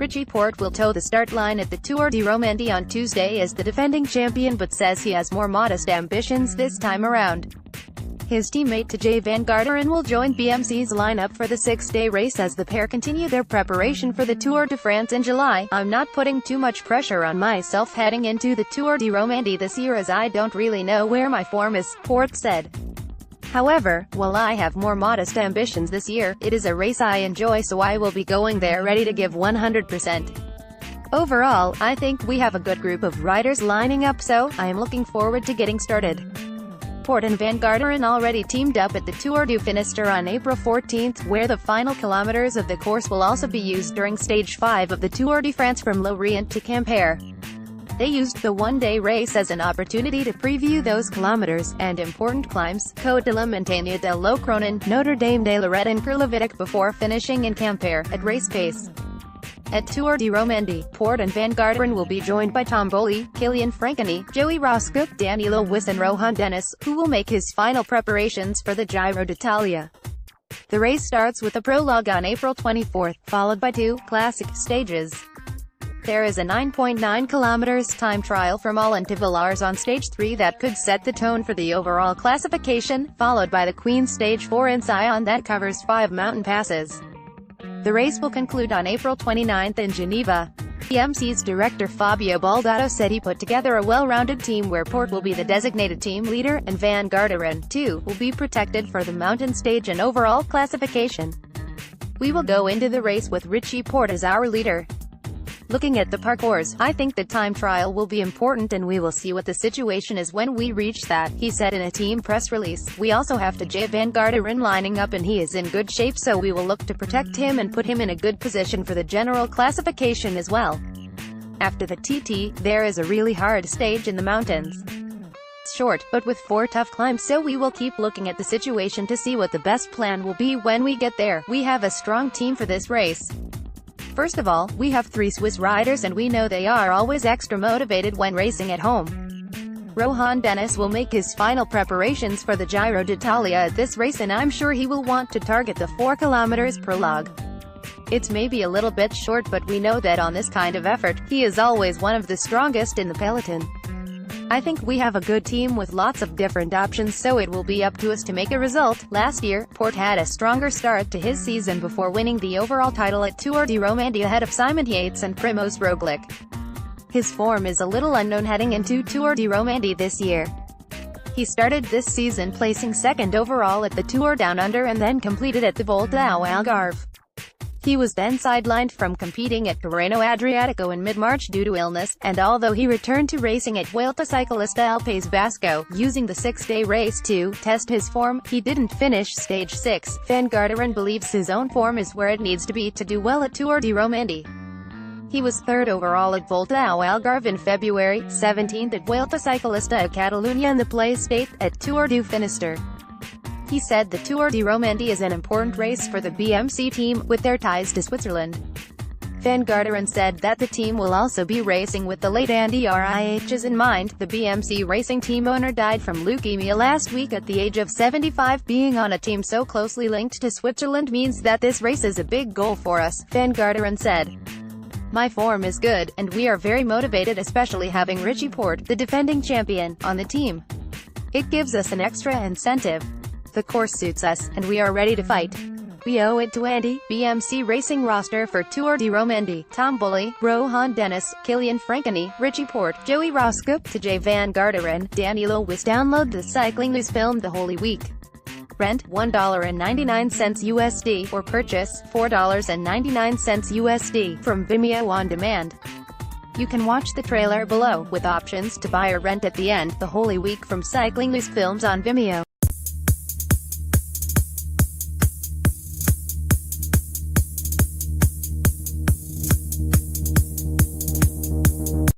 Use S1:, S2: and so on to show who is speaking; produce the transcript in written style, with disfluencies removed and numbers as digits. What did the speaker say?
S1: Richie Porte will toe the start line at the Tour de Romandie on Tuesday as the defending champion, but says he has more modest ambitions this time around. His teammate Tejay van Garderen will join BMC's lineup for the six-day race as the pair continue their preparation for the Tour de France in July. "I'm not putting too much pressure on myself heading into the Tour de Romandie this year as I don't really know where my form is," Porte said. "However, while I have more modest ambitions this year, it is a race I enjoy, so I will be going there ready to give 100%. Overall, I think we have a good group of riders lining up, so I am looking forward to getting started." Porte and Van Garderen already teamed up at the Tour du Finistère on April 14, where the final kilometers of the course will also be used during Stage 5 of the Tour de France from Lorient to Quimper. They used the one-day race as an opportunity to preview those kilometers, and important climbs, Côte de la Montagne de l'Ocronan, Notre Dame de Lorette and Kerlevitic, before finishing in Quimper, at race pace. At Tour de Romandie, Porte and Van Garderen will be joined by Tom Boehly, Kilian Franconi, Joey Roscoe, Danilo Wiss and Rohan Dennis, who will make his final preparations for the Giro d'Italia. The race starts with a prologue on April 24, followed by two classic stages. There is a 9.9 kilometers time trial from Moulin to Villars on Stage 3 that could set the tone for the overall classification, followed by the Queen Stage 4 in Sion that covers 5 mountain passes. The race will conclude on April 29 in Geneva. BMC's director Fabio Baldato said he put together a well-rounded team where Porte will be the designated team leader, and Van Garderen, too, will be protected for the mountain stage and overall classification. "We will go into the race with Richie Porte as our leader. Looking at the parcours, I think the time trial will be important and we will see what the situation is when we reach that," he said in a team press release. "We also have Tejay van Garderen lining up and he is in good shape, so we will look to protect him and put him in a good position for the general classification as well. After the TT, there is a really hard stage in the mountains. It's short, but with 4 tough climbs, so we will keep looking at the situation to see what the best plan will be when we get there. We have a strong team for this race. First of all, we have 3 Swiss riders and we know they are always extra motivated when racing at home. Rohan Dennis will make his final preparations for the Giro d'Italia at this race and I'm sure he will want to target the 4 kilometers prologue. It's maybe a little bit short, but we know that on this kind of effort, he is always one of the strongest in the peloton. I think we have a good team with lots of different options, so it will be up to us to make a result." Last year, Porte had a stronger start to his season before winning the overall title at Tour de Romandie ahead of Simon Yates and Primož Roglic. His form is a little unknown heading into Tour de Romandie this year. He started this season placing second overall at the Tour Down Under and then completed at the Volta ao Algarve. He was then sidelined from competing at Tirreno Adriatico in mid-March due to illness, and although he returned to racing at Vuelta Ciclista al País Vasco, using the 6-day race to test his form, he didn't finish Stage 6. Van Garderen believes his own form is where it needs to be to do well at Tour de Romandie. He was third overall at Volta ao Algarve in February, 17th at Vuelta Ciclista of Catalunya in the Play State, at Tour du Finistère. He said the Tour de Romandie is an important race for the BMC team, with their ties to Switzerland. Van Garderen said that the team will also be racing with the late Andy Riches in mind. The BMC racing team owner died from leukemia last week at the age of 75. "Being on a team so closely linked to Switzerland means that this race is a big goal for us," Van Garderen said. "My form is good, and we are very motivated, especially having Richie Porte, the defending champion, on the team. It gives us an extra incentive. The course suits us, and we are ready to fight. We owe it to Andy." BMC Racing roster for Tour de Romandie: Tom Boehly, Rohan Dennis, Kilian Franconi, Richie Porte, Joey Roscoe, Tejay van Garderen, Danilo Wiss. Download the Cycling News film The Holy Week. Rent $1.99 USD, or purchase $4.99 USD from Vimeo on demand. You can watch the trailer below, with options to buy or rent at the end. The Holy Week from Cycling News Films on Vimeo.